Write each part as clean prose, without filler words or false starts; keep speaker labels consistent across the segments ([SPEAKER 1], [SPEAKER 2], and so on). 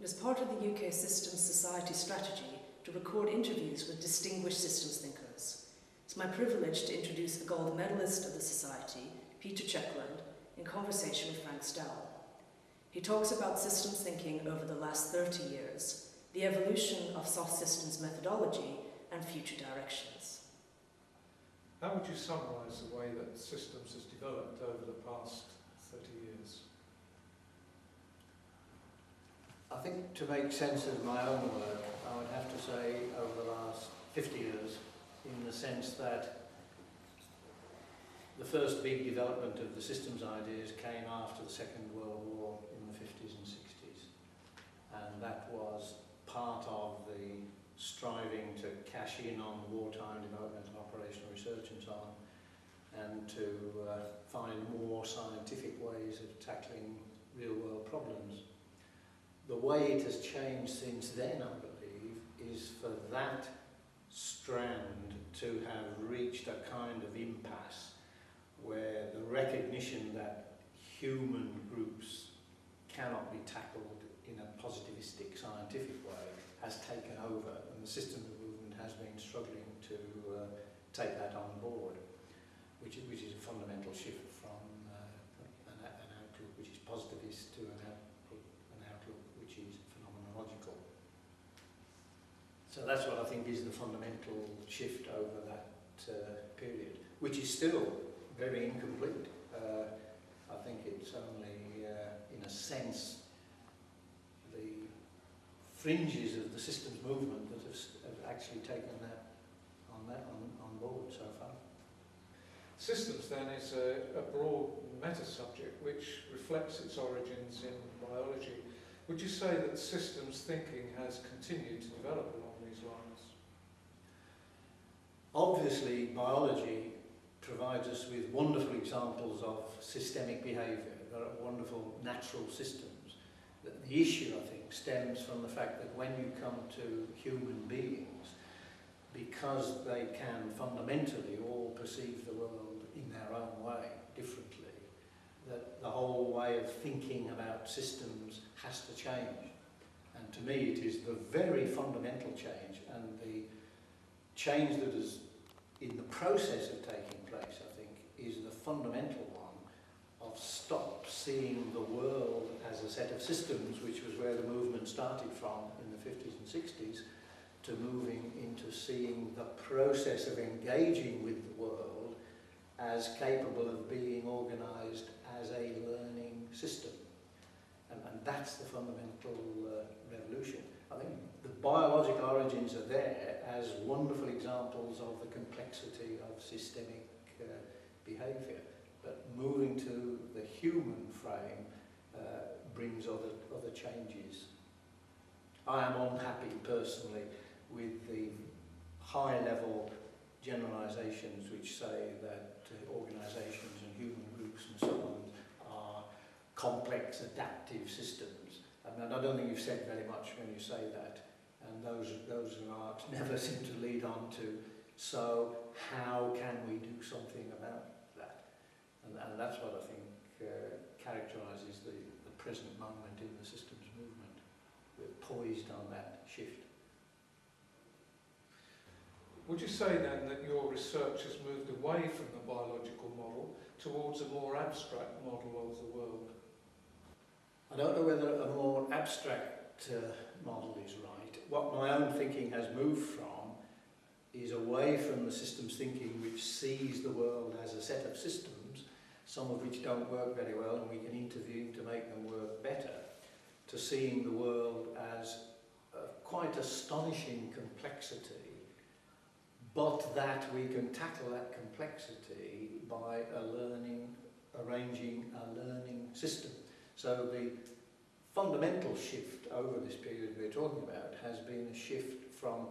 [SPEAKER 1] was part of the UK Systems Society strategy to record interviews with distinguished systems thinkers. It's my privilege to introduce a gold medalist of the Society, Peter Checkland, in conversation with Frank Stowell. He talks about systems thinking over the last 30 years, the evolution of soft systems methodology, and future directions.
[SPEAKER 2] How would you summarise the way that systems has developed over the past 30 years?
[SPEAKER 3] I think to make sense of my own work, I would have to say over the last 50 years, in the sense that the first big development of the systems ideas came after the Second World War in the 50s and 60s. And that was part of the striving to cash in on wartime development and operational research and so on, and to find more scientific ways of tackling real-world problems. The way it has changed since then, I believe, is for that strand to have reached a kind of impasse where the recognition that human groups cannot be tackled in a positivistic scientific way has taken over, and the systems movement has been struggling to take that on board, which is a fundamental shift from an outlook which is positivist to an outlook which is phenomenological. So that's what I think is the fundamental shift over that period, which is still very incomplete. I think it's only, in a sense, the fringes of the systems movement that have actually taken that on board so far.
[SPEAKER 2] Systems then is a broad meta-subject which reflects its origins in biology. Would you say that systems thinking has continued to develop along these lines?
[SPEAKER 3] Obviously, biology provides us with wonderful examples of systemic behaviour. There are wonderful natural systems. The issue, I think, stems from the fact that when you come to human beings, because they can fundamentally all perceive the world in their own way, differently, that the whole way of thinking about systems has to change. And to me, it is the very fundamental change, and the change that is in the process of taking place, I think, is the fundamental one of stop seeing the world as a set of systems, which was where the movement started from in the 50s and 60s, to moving into seeing the process of engaging with the world as capable of being organised as a learning system. And that's the fundamental revolution. I think the biological origins are there as wonderful examples of the complexity of systemic behaviour. But moving to the human frame brings other changes. I am unhappy personally with the high-level generalisations which say that organisations and human groups and so on are complex adaptive systems. And I don't think you've said very much when you say that, and those remarks never seem to lead on to, so how can we do something about that? And that's what I think characterises the present moment in the systems movement. We're poised on that shift.
[SPEAKER 2] Would you say then that your research has moved away from the biological model towards a more abstract model of the world?
[SPEAKER 3] I don't know whether a more abstract model is right. What my own thinking has moved from is away from the systems thinking which sees the world as a set of systems, some of which don't work very well and we can intervene to make them work better, to seeing the world as quite astonishing complexity, but that we can tackle that complexity by arranging a learning system. So the fundamental shift over this period we're talking about has been a shift from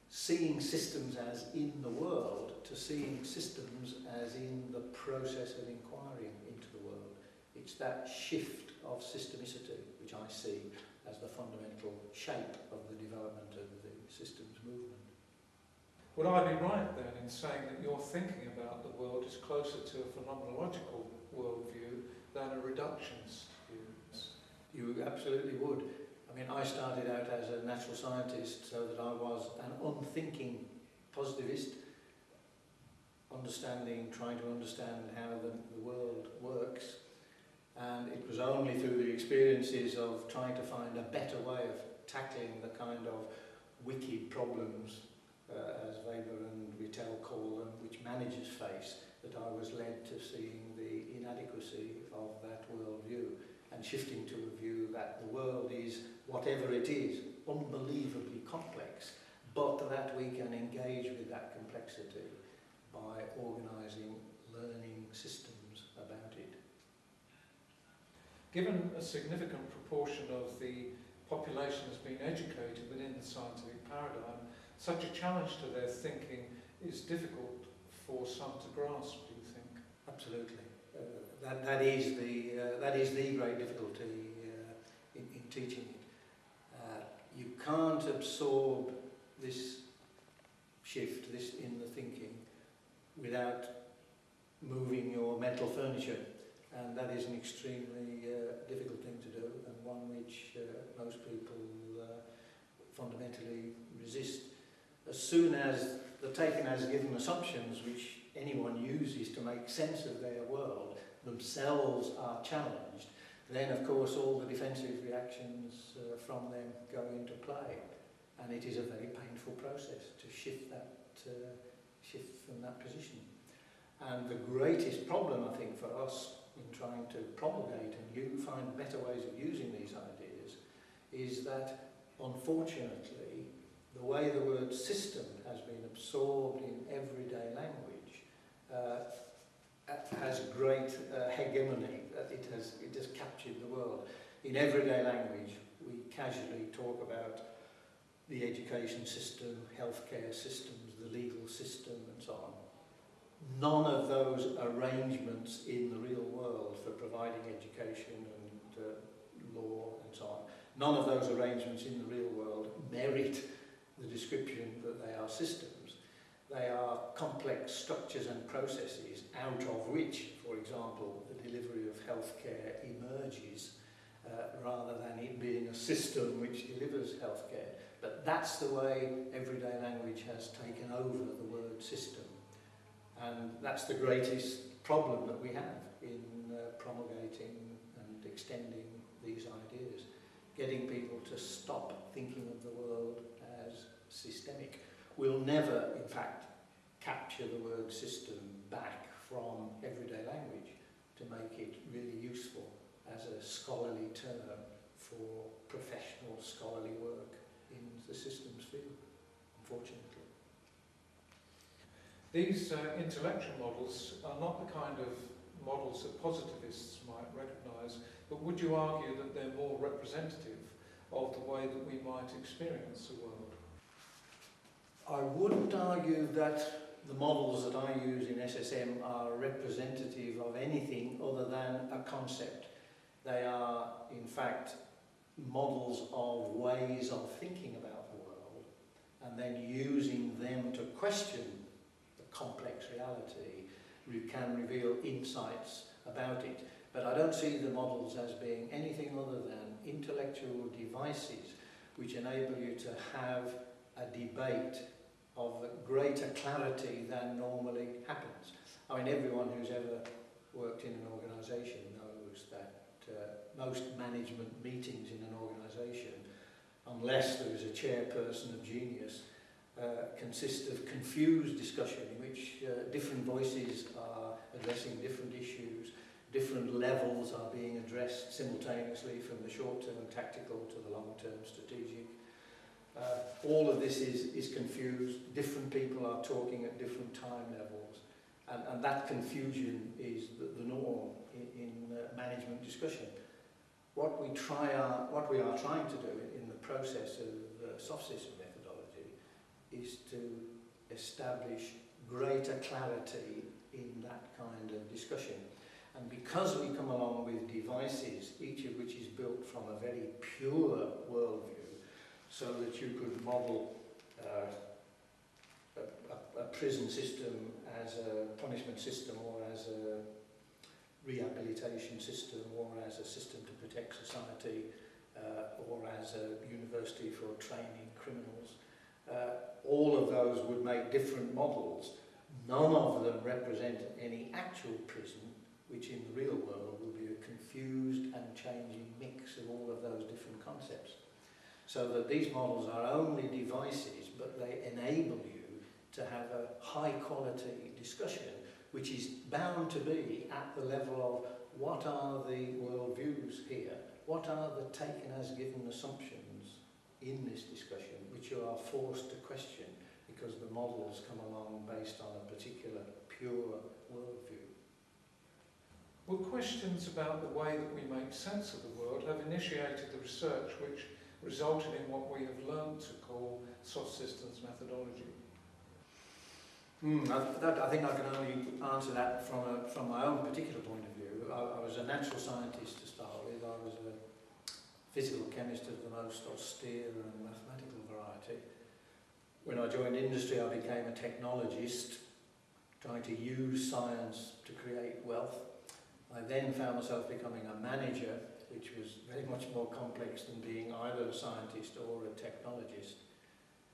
[SPEAKER 3] seeing systems as in the world to seeing systems as in the process of inquiring into the world. It's that shift of systemicity which I see as the fundamental shape of the development of the systems movement.
[SPEAKER 2] Would I be right then in saying that your thinking about the world is closer to a phenomenological worldview than a reductionist view?
[SPEAKER 3] You absolutely would. I I mean, I started out as a natural scientist so that I was an unthinking positivist, trying to understand how the world works. And it was only through the experiences of trying to find a better way of tackling the kind of wicked problems, as Weber and Rittel call them, which managers face, that I was led to seeing the inadequacy of that worldview and shifting to a view that the world is, whatever it is, unbelievably complex, but that we can engage with that complexity by organising learning systems about it.
[SPEAKER 2] Given a significant proportion of the population has been educated within the scientific paradigm, such a challenge to their thinking is difficult for some to grasp, do you think?
[SPEAKER 3] Absolutely. That is the great difficulty in teaching it. You can't absorb this shift, this in the thinking, without moving your mental furniture, and that is an extremely difficult thing to do, and one which most people fundamentally resist. As soon as they're taken as given assumptions which anyone uses to make sense of their world themselves are challenged, then of course all the defensive reactions from them go into play, and it is a very painful process to shift from that position. And the greatest problem, I think, for us in trying to promulgate and find better ways of using these ideas is that, unfortunately, the way the word system has been absorbed in everyday language has great hegemony. It has captured the world. In everyday language, we casually talk about the education system, healthcare systems, the legal system, and so on. None of those arrangements in the real world for providing education and law and so on, none of those arrangements in the real world merit the description that they are systems. They are complex structures and processes out of which, for example, the delivery of healthcare emerges, rather than it being a system which delivers healthcare. But that's the way everyday language has taken over the word system. And that's the greatest problem that we have in promulgating and extending these ideas. Getting people to stop thinking of the world as systemic. We'll never, in fact, capture the word system back from everyday language to make it really useful as a scholarly term for professional scholarly work in the systems field, unfortunately.
[SPEAKER 2] These intellectual models are not the kind of models that positivists might recognise, but would you argue that they're more representative of the way that we might experience the world?
[SPEAKER 3] I wouldn't argue that the models that I use in SSM are representative of anything other than a concept. They are, in fact, models of ways of thinking about the world and then using them to question the complex reality can reveal insights about it. But I don't see the models as being anything other than intellectual devices which enable you to have a debate of greater clarity than normally happens. I mean, everyone who's ever worked in an organisation knows that most management meetings in an organisation, unless there is a chairperson of genius, consist of confused discussion in which different voices are addressing different issues, different levels are being addressed simultaneously, from the short-term tactical to the long-term strategic. All of this is confused. Different people are talking at different time levels, and that confusion is the norm in management discussion. What we are trying to do in the process of soft system methodology is to establish greater clarity in that kind of discussion. And because we come along with devices, each of which is built from a very pure worldview, so that you could model a prison system as a punishment system, or as a rehabilitation system, or as a system to protect society, or as a university for training criminals. All of those would make different models. None of them represent any actual prison, which in the real world will be a confused and changing mix of all of those different concepts. So that these models are only devices, but they enable you to have a high quality discussion, which is bound to be at the level of what are the worldviews here, what are the taken as given assumptions in this discussion, which you are forced to question because the models come along based on a particular pure worldview.
[SPEAKER 2] Well, questions about the way that we make sense of the world have initiated the research which resulted in what we have learned to call soft systems methodology.
[SPEAKER 3] I think I can only answer that from my own particular point of view. I was a natural scientist to start with. I was a physical chemist of the most austere and mathematical variety. When I joined industry, I became a technologist, trying to use science to create wealth. I then found myself becoming a manager, which was very much more complex than being either a scientist or a technologist.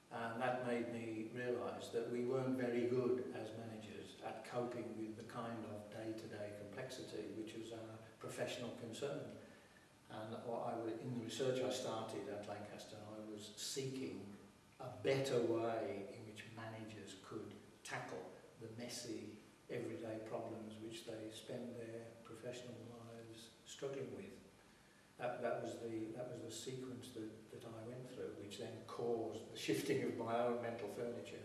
[SPEAKER 3] And that made me realise that we weren't very good as managers at coping with the kind of day-to-day complexity which was our professional concern. And in the research I started at Lancaster, I was seeking a better way in which managers could tackle the messy, everyday problems which they spend their professional lives struggling with. That was the sequence that I went through, which then caused the shifting of my own mental furniture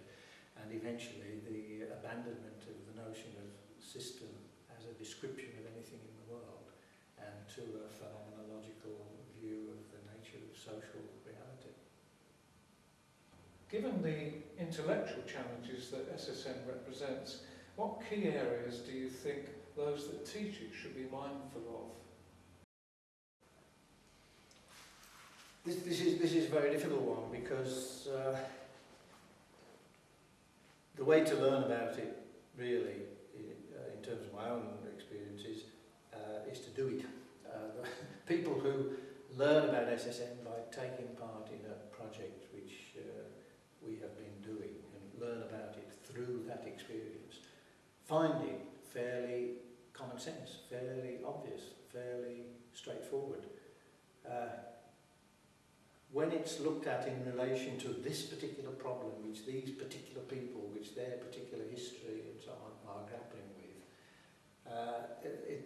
[SPEAKER 3] and eventually the abandonment of the notion of system as a description of anything in the world and to a phenomenological view of the nature of social reality.
[SPEAKER 2] Given the intellectual challenges that SSM represents, what key areas do you think those that teach it should be mindful of?
[SPEAKER 3] This is a very difficult one because the way to learn about it, really, in terms of my own experiences, is to do it. People who learn about SSM by taking part in a project which we have been doing and learn about it through that experience, find it fairly common sense, fairly obvious, fairly straightforward. When it's looked at in relation to this particular problem, which these particular people, which their particular history and so on are grappling with,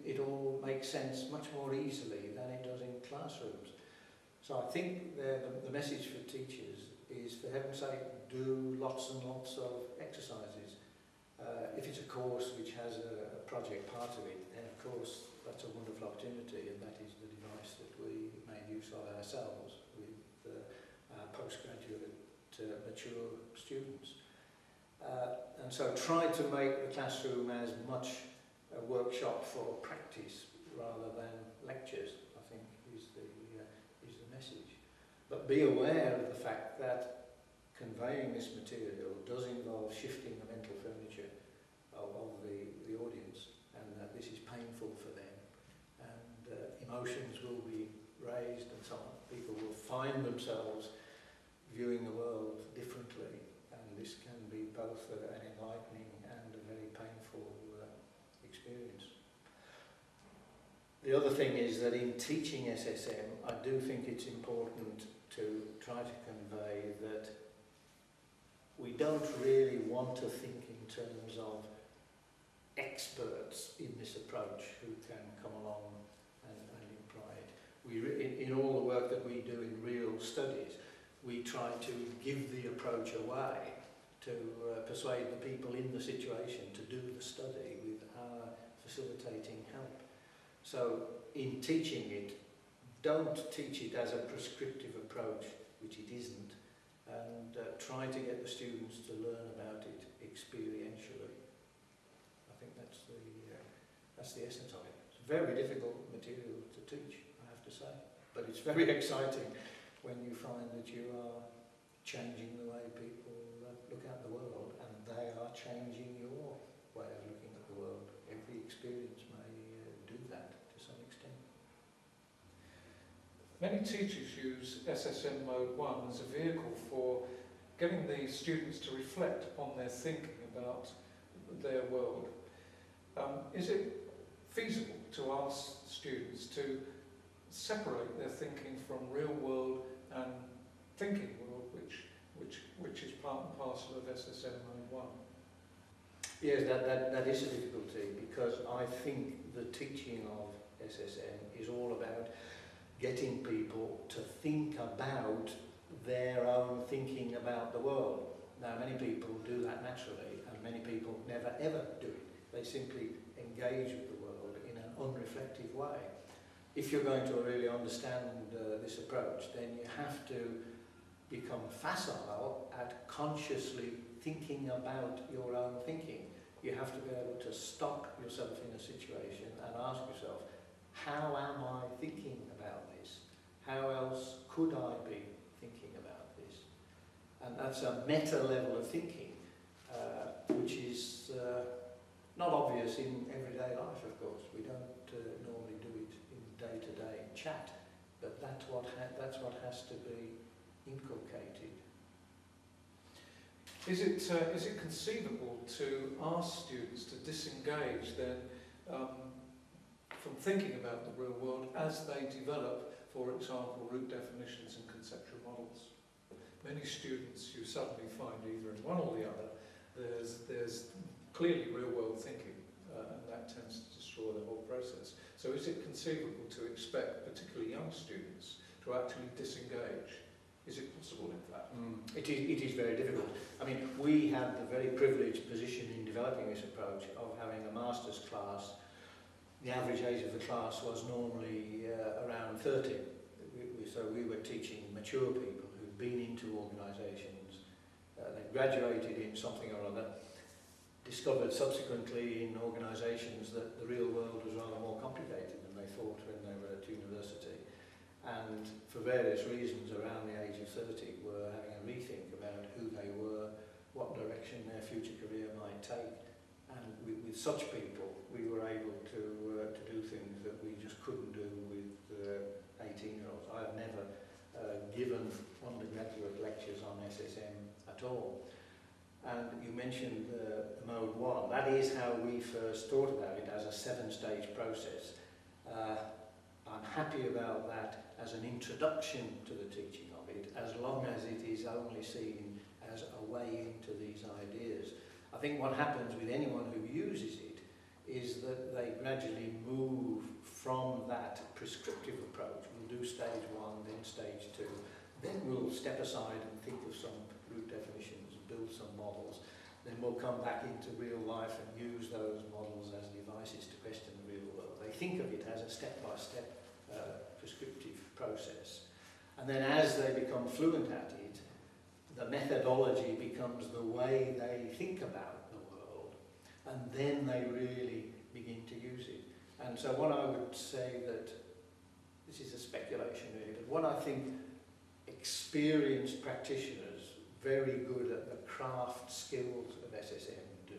[SPEAKER 3] it all makes sense much more easily than it does in classrooms. So I think the message for teachers is, for heaven's sake, do lots and lots of exercises. If it's a course which has a project part of it, then of course that's a wonderful opportunity, and that is the device that we made use of ourselves with postgraduate mature students. And so try to make the classroom as much a workshop for practice rather than lectures, I think is the message. But be aware of the fact that conveying this material does involve shifting the mental furniture of the audience, and that this is painful for them, and emotions will be raised and so on. People will find themselves viewing the world differently, and this can be both an enlightening and a very painful experience. The other thing is that in teaching SSM, I do think it's important to try to convey that we don't really want to think in terms of experts in this approach who can come along and imply it. In all the work that we do in real studies, we try to give the approach away to persuade the people in the situation to do the study with our facilitating help. So in teaching it, don't teach it as a prescriptive approach, which it isn't, and try to get the students to learn about it experientially. I think that's the essence of it. It's very difficult material to teach, I have to say, but it's very exciting when you find that you are changing the way people look at the world, and they are changing your way of looking at the world. Every experience may do that to some extent.
[SPEAKER 2] Many teachers use SSM Mode 1 as a vehicle for getting the students to reflect upon their thinking about their world. Is it feasible to ask students to separate their thinking from real world and thinking world, which is part and parcel of SSM Mode 1?
[SPEAKER 3] Yes, that is a difficulty, because I think the teaching of SSM is all about getting people to think about their own thinking about the world. Now, many people do that naturally, and many people never ever do it. They simply engage with the world in an unreflective way. If you're going to really understand this approach, then you have to become facile at consciously thinking about your own thinking. You have to be able to stop yourself in a situation and ask yourself, how am I thinking about this? How else could I be thinking about this? And that's a meta level of thinking, which is not obvious in everyday life, of course. We don't normally do it in day-to-day chat, but that's what has to be inculcated.
[SPEAKER 2] Is it conceivable to ask students to disengage then from thinking about the real world as they develop, for example, root definitions and conceptual models? Many students, you suddenly find either in one or the other, there's clearly real world thinking, and that tends to destroy the whole process. So is it conceivable to expect particularly young students to actually disengage? Is it possible, in fact?
[SPEAKER 3] It is very difficult. I mean, we had the very privileged position in developing this approach of having a master's class. The average age of the class was normally around 30. So we were teaching mature people who'd been into organisations, they graduated in something or other, discovered subsequently in organisations that the real world was rather more complicated than they thought when they were at university. And for various reasons around the age of 30 were having a rethink about who they were, what direction their future career might take. And with such people, we were able to do things that we just couldn't do with 18-year-olds. I have never given undergraduate lectures on SSM at all. And you mentioned the Mode 1. That is how we first thought about it, as a 7-stage process. I'm happy about that as an introduction to the teaching of it, as long as it is only seen as a way into these ideas. I think what happens with anyone who uses it is that they gradually move from that prescriptive approach. We'll do stage 1, then stage 2, then we'll step aside and think of some root definitions, build some models, then we'll come back into real life and use those models as devices to question the real world. They think of it as a step-by-step prescriptive process. And then as they become fluent at it, the methodology becomes the way they think about the world, and then they really begin to use it. And so what I would say, that this is a speculation really, but what I think experienced practitioners very good at the craft skills of SSM do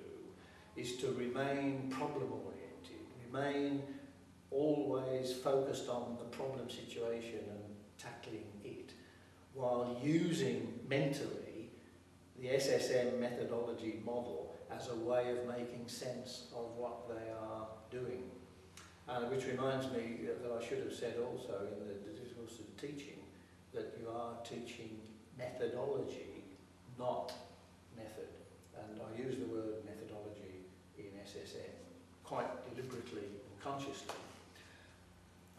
[SPEAKER 3] is to remain problem-oriented, remain always focused on the problem situation and tackling it, while using mentally the SSM methodology model as a way of making sense of what they are doing. Which reminds me that I should have said also in the discourse of teaching, that you are teaching methodology, not method. And I use the word methodology in SSM quite deliberately and consciously.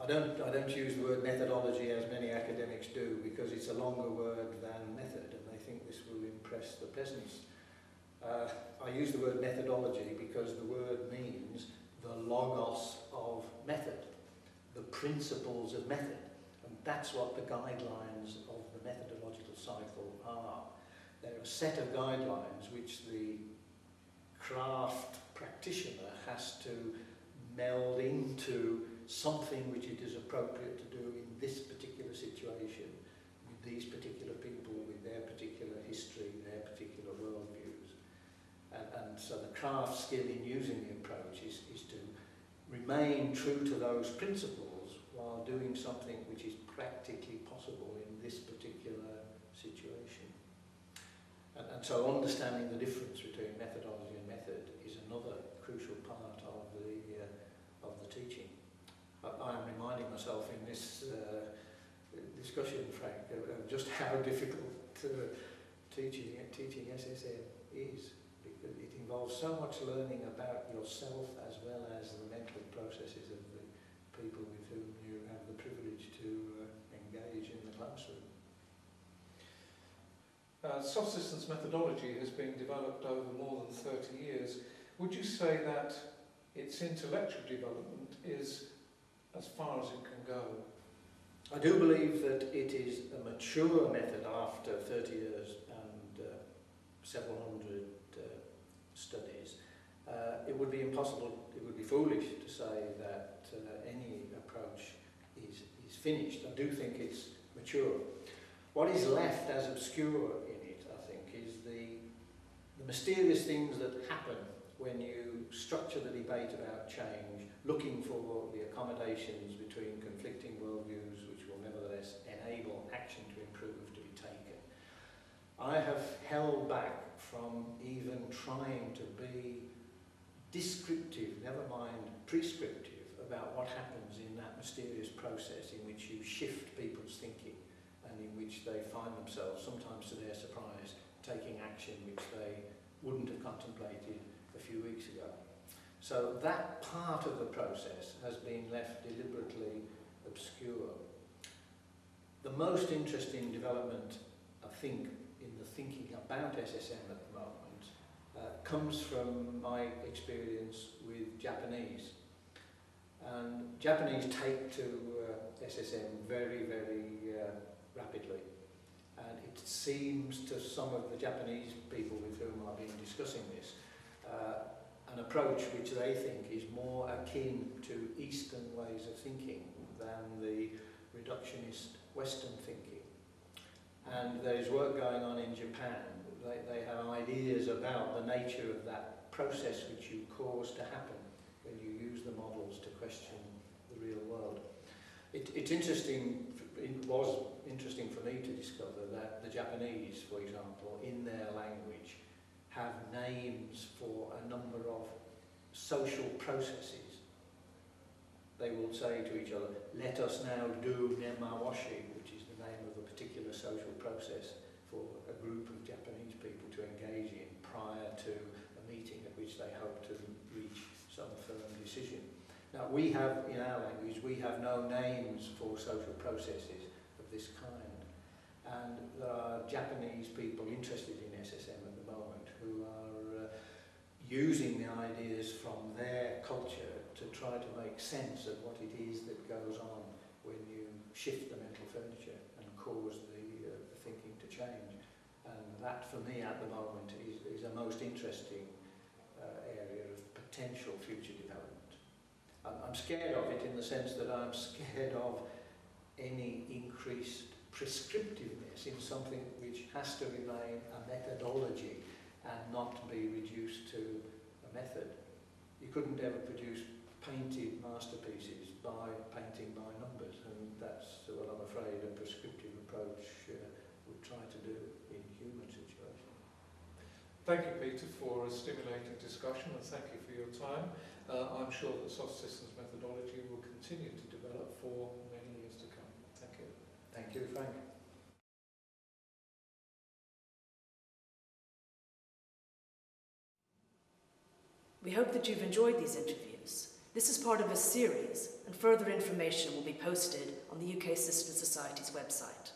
[SPEAKER 3] I don't use the word methodology as many academics do, because it's a longer word than method, and they think this will impress the peasants. I use the word methodology because the word means the logos of method, the principles of method, and that's what the guidelines of the methodological cycle are. They're a set of guidelines which the craft practitioner has to meld into something which it is appropriate to do in this particular situation, with these particular people, with their particular history, their particular worldviews. And so the craft skill in using the approach is to remain true to those principles while doing something which is practically possible in this particular situation. And so understanding the difference between methodology and method is another crucial part of the teaching. I am reminding myself in this discussion, Frank, of just how difficult teaching SSM is, because it involves so much learning about yourself as well as the mental processes of the people with whom you have the privilege to engage in the classroom.
[SPEAKER 2] Soft systems methodology has been developed over more than 30 years. Would you say that its intellectual development is as far as it can go?
[SPEAKER 3] I do believe that it is a mature method after 30 years and several hundred studies. It would be impossible, it would be foolish to say that any approach is finished. I do think it's mature. What is left as obscure in it, I think, is the mysterious things that happen when you structure the debate about change, looking for the accommodations between conflicting worldviews which will nevertheless enable action to improve to be taken. I have held back from even trying to be descriptive, never mind prescriptive, about what happens in that mysterious process in which you shift people's thinking and in which they find themselves, sometimes to their surprise, taking action which they wouldn't have contemplated a few weeks ago. So that part of the process has been left deliberately obscure. The most interesting development, I think, in the thinking about SSM at the moment comes from my experience with Japanese. And Japanese take to SSM very, very rapidly. And it seems to some of the Japanese people with whom I've been discussing this, an approach which they think is more akin to Eastern ways of thinking than the reductionist Western thinking. And there is work going on in Japan. They have ideas about the nature of that process which you cause to happen when you use the models to question the real world. It's interesting, it was interesting for me to discover that the Japanese, for example, in their language, have names for a number of social processes. They will say to each other, let us now do nemawashi, which is the name of a particular social process for a group of Japanese people to engage in prior to a meeting at which they hope to reach some firm decision. Now we have, in our language, we have no names for social processes of this kind. And there are Japanese people interested in SSM at the moment who are using the ideas from their culture to try to make sense of what it is that goes on when you shift the mental furniture and cause the thinking to change. And that, for me, at the moment, is a most interesting area of potential future development. I'm scared of it in the sense that I'm scared of any increased prescriptiveness in something which has to remain a methodology and not be reduced to a method. You couldn't ever produce painted masterpieces by painting by numbers, and that's what I'm afraid a prescriptive approach would try to do in human situations.
[SPEAKER 2] Thank you, Peter, for a stimulating discussion, and thank you for your time. I'm sure that soft systems methodology will continue to develop for many years to come. Thank you.
[SPEAKER 3] Thank you, Frank.
[SPEAKER 1] We hope that you've enjoyed these interviews. This is part of a series, and further information will be posted on the UK System Society's website.